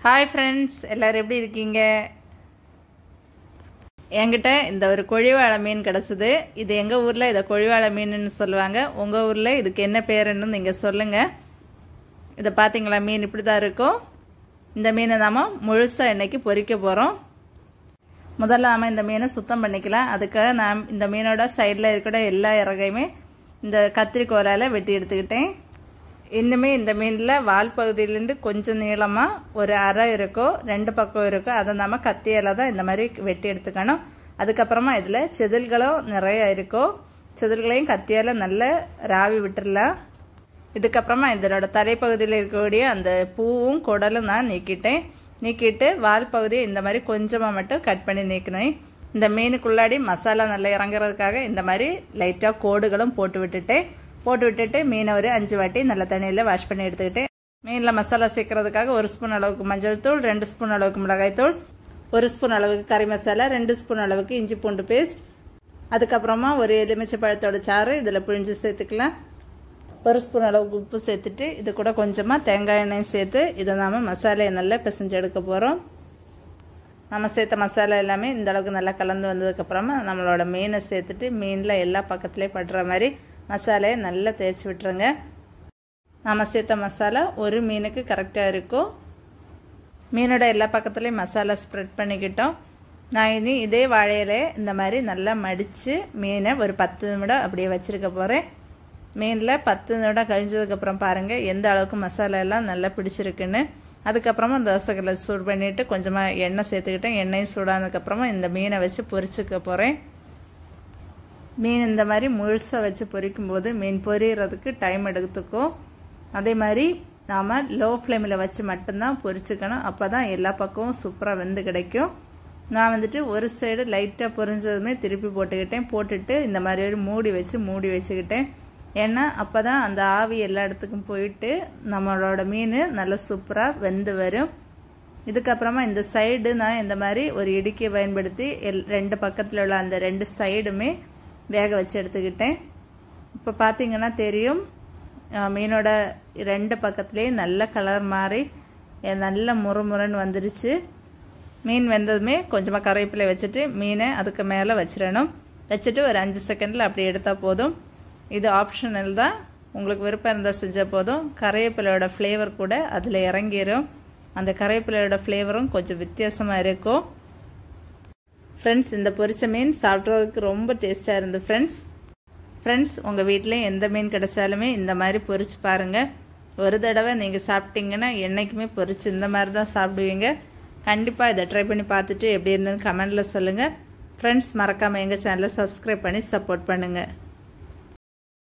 Hi friends, எல்லோரும் எப்படி இருக்கீங்க? என்கிட்ட இந்த ஒரு கொழிவாழை மீன் கிடச்சிது. இது எங்கள் ஊரில் இதை கொழிவாழை மீன்னு சொல்லுவாங்க. உங்கள் ஊரில் இதுக்கு என்ன பேருன்னு நீங்கள் சொல்லுங்கள். இதை பார்த்தீங்களா, மீன் இப்படி தான் இருக்கும். இந்த மீனை நாம் முழுசாக இன்னைக்கு பொரிக்க போகிறோம். முதல்ல நாம் இந்த மீனை சுத்தம் பண்ணிக்கலாம். அதுக்காக நான் இந்த மீனோட சைடில் இருக்கிற எல்லா இறகையுமே இந்த கத்திரிக்கோலால் வெட்டி எடுத்துக்கிட்டேன். இன்னுமே இந்த மீனில் வால் பகுதியிலேருந்து கொஞ்சம் நீளமாக ஒரு அரை இருக்கோ, ரெண்டு பக்கம் இருக்கோ, அதை நம்ம கத்தியால் தான் இந்த மாதிரி வெட்டி எடுத்துக்கணும். அதுக்கப்புறமா இதில் செதில்களும் நிறைய இருக்கோ, செதில்களையும் கத்தியால் நல்லா ராவி விட்டுடலாம். இதுக்கப்புறமா இதனோட தலைப்பகுதியில் இருக்கக்கூடிய அந்த பூவும் குடலும் நான் நீக்கிட்டு வால் பகுதியை இந்த மாதிரி கொஞ்சமாக மட்டும் கட் பண்ணி நீக்கினேன். இந்த மீனுக்குள்ளாடி மசாலா நல்லா இறங்குறதுக்காக இந்த மாதிரி லைட்டாக கோடுகளும் போட்டு விட்டுட்டு மீனை ஒரு 5 வாட்டி நல்ல தண்ணியில் வாஷ் பண்ணி எடுத்துக்கிட்டேன். மீனில் மசாலா சேர்க்கறதுக்காக 1 ஸ்பூன் அளவுக்கு மஞ்சள் தூள், 2 ஸ்பூன் அளவுக்கு மிளகாய் தூள், 1 ஸ்பூன் அளவுக்கு கறி மசாலா, 2 ஸ்பூன் அளவுக்கு இஞ்சி பூண்டு பேஸ்ட், அதுக்கப்புறமா ஒரு எலுமிச்சை பழத்தோட சாறு இதில் பிழிஞ்சு சேர்த்துக்கலாம். 1 ஸ்பூன் அளவுக்கு உப்பு சேர்த்துட்டு இது கூட கொஞ்சமாக தேங்காய் எண்ணெய் சேர்த்து இதை நாம் மசாலையை நல்லா பிசைஞ்சு எடுக்க போகிறோம். நம்ம சேர்த்த மசாலா எல்லாமே இந்த அளவுக்கு நல்லா கலந்து வந்ததுக்கப்புறமா நம்மளோட மீனை சேர்த்துட்டு மீனில் எல்லா பக்கத்துலேயும் படுற மாதிரி மசாலையை நல்லா தேய்ச்சி விட்டுருங்க. நம்ம சேர்த்த மசாலா ஒரு மீனுக்கு கரெக்டாக இருக்கும். மீனோட எல்லா பக்கத்துலேயும் மசாலா ஸ்ப்ரெட் பண்ணிக்கிட்டோம். நான் இனி இதே வாழையிலே இந்த மாதிரி நல்லா மடித்து மீனை ஒரு 10 நிமிடம் அப்படியே வச்சுருக்க போகிறேன். மீனில் 10 நிமிடம் கழிஞ்சதுக்கப்புறம் பாருங்கள் எந்த அளவுக்கு மசாலா எல்லாம் நல்லா பிடிச்சிருக்குன்னு. அதுக்கப்புறமா தோசைக்கல்லை சூடு பண்ணிவிட்டு கொஞ்சமாக எண்ணெய் சேர்த்துக்கிட்டேன். எண்ணெயும் சூடானதுக்கப்புறமா இந்த மீனை வச்சு பொரிச்சுக்க போகிறேன். மீன் இந்த மாதிரி முழுசாக வச்சு பொரிக்கும்போது மீன் பொரிகிறதுக்கு டைம் எடுத்துக்கும். அதே மாதிரி நாம் லோ ஃப்ளேமில் வச்சு மட்டும்தான் பொரிச்சுக்கணும். அப்போ தான் எல்லா பக்கமும் சூப்பராக வெந்து கிடைக்கும். நான் வந்துட்டு ஒரு சைடு லைட்டாக பொரிஞ்சதுமே திருப்பி போட்டுட்டு இந்த மாதிரி ஒரு மூடி வச்சுக்கிட்டேன். ஏன்னா அப்போ தான் அந்த ஆவி எல்லா இடத்துக்கும் போயிட்டு நம்மளோட மீன் நல்லா சூப்பராக வெந்து வரும். இதுக்கப்புறமா இந்த சைடு நான் இந்த மாதிரி ஒரு இடுக்கியை பயன்படுத்தி 2 பக்கத்தில் உள்ள அந்த 2 சைடுமே வேக வச்சு எடுத்துக்கிட்டேன். இப்போ பார்த்தீங்கன்னா தெரியும், மீனோட 2 பக்கத்துலேயும் நல்ல கலர் மாறி நல்ல முறுமுறுன்னு வந்துருச்சு. மீன் வெந்ததுமே கொஞ்சமாக கருவேப்பிலை வச்சுட்டு மீனை அதுக்கு மேலே வச்சுட்டு ஒரு 5 செகண்டில் அப்படி எடுத்தால் போதும். இது ஆப்ஷனல் தான், உங்களுக்கு விருப்பம் இருந்தால் செஞ்சால் போதும். கருவேப்பிலையோட ஃப்ளேவர் கூட அதில் இறங்கிடும். அந்த கருவேப்பிலையோட ஃப்ளேவரும் கொஞ்சம் வித்தியாசமாக இருக்கும். ஃப்ரெண்ட்ஸ், இந்த பொரிச்ச மீன் சாப்பிட்றதுக்கு ரொம்ப டேஸ்ட்டாக இருந்து ஃப்ரெண்ட்ஸ் உங்கள் வீட்டில் எந்த மீன் கிடைச்சாலுமே இந்த மாதிரி பொரிச்சு பாருங்கள். ஒரு தடவை நீங்கள் சாப்பிட்டீங்கன்னா என்றைக்குமே பொரிச்சு இந்த மாதிரி தான் சாப்பிடுவீங்க. கண்டிப்பாக இதை ட்ரை பண்ணி பார்த்துட்டு எப்படி இருந்துன்னு கமெண்டில் சொல்லுங்கள். ஃப்ரெண்ட்ஸ், மறக்காமல் எங்கள் சேனலை சப்ஸ்கிரைப் பண்ணி சப்போர்ட் பண்ணுங்கள்.